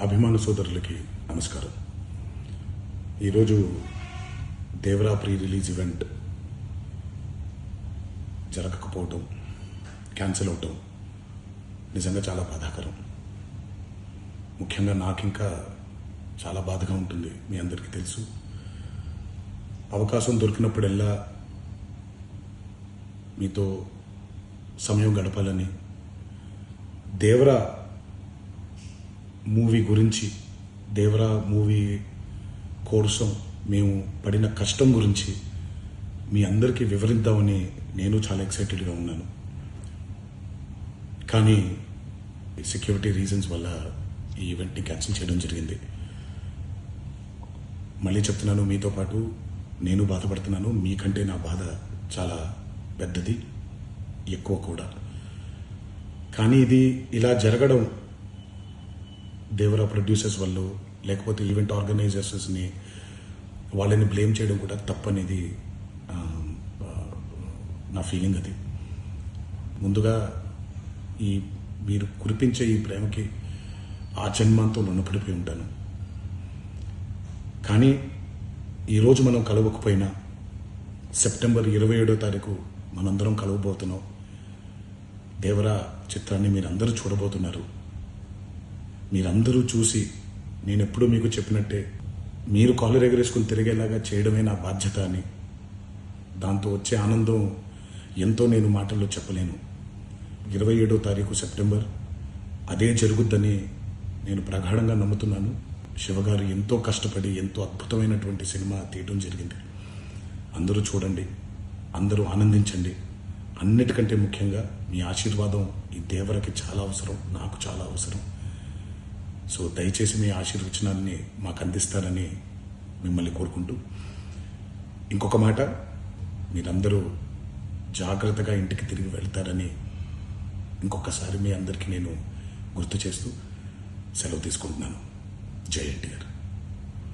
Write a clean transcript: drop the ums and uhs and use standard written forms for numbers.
అభిమాన సోదరులకి నమస్కారం. ఈరోజు దేవరా ప్రీ రిలీజ్ ఈవెంట్ జరగకపోవటం, క్యాన్సిల్ అవటం నిజంగా చాలా బాధాకరం. ముఖ్యంగా నాకు ఇంకా చాలా బాధగా ఉంటుంది. మీ అందరికీ తెలుసు, అవకాశం దొరికినప్పుడల్లా మీతో సమయం గడపాలని, దేవరా మూవీ గురించి, దేవరా మూవీ కోసం మేము పడిన కష్టం గురించి మీ అందరికీ వివరిద్దామని నేను చాలా ఎక్సైటెడ్గా ఉన్నాను. కానీ సెక్యూరిటీ రీజన్స్ వల్ల ఈ ఈవెంట్ని క్యాన్సిల్ చేయడం జరిగింది. మళ్ళీ చెప్తున్నాను, మీతో పాటు నేను బాధపడుతున్నాను. మీకంటే నా బాధ చాలా పెద్దది, ఎక్కువ కూడా. కానీ ఇది ఇలా జరగడం దేవరా ప్రొడ్యూసర్స్ వల్ల, లేకపోతే ఈవెంట్ ఆర్గనైజర్స్ని వాళ్ళని బ్లేమ్ చేయడం కూడా తప్పనేది నా ఫీలింగ్. అది ముందుగా ఈ మీరు కురిపించే ఈ ప్రేమకి ఆ జన్మంతో రుణపడిపోయి ఉంటాను. కానీ ఈరోజు మనం కలవకపోయినా సెప్టెంబర్ 27వ తారీఖు మనందరం కలవబోతున్నాం. దేవరా చిత్రాన్ని మీరందరూ చూడబోతున్నారు. మీరందరూ చూసి, నేను ఎప్పుడూ మీకు చెప్పినట్టే, మీరు కాలర్ ఎగరేసుకుని తిరిగేలాగా చేయడమే నా బాధ్యత అని, దాంతో వచ్చే ఆనందం ఎంతో నేను మాటల్లో చెప్పలేను. 27వ తారీఖు సెప్టెంబర్ అదే జరుగుద్దని నేను ప్రగాఢంగా నమ్ముతున్నాను. శివగారు ఎంతో కష్టపడి ఎంతో అద్భుతమైనటువంటి సినిమా తీయడం జరిగింది. అందరూ చూడండి, అందరూ ఆనందించండి. అన్నిటికంటే ముఖ్యంగా మీ ఆశీర్వాదం ఈ దేవరకి చాలా అవసరం, నాకు చాలా అవసరం. సో దయచేసి మీ ఆశీర్వచనాన్ని మాకు అందిస్తారని మిమ్మల్ని కోరుకుంటూ, ఇంకొక మాట, మీరందరూ జాగ్రత్తగా ఇంటికి తిరిగి వెళ్తారని ఇంకొకసారి మీ అందరికీ నేను గుర్తు చేస్తూ సెలవు తీసుకుంటున్నాను. జై ఎన్టీఆర్.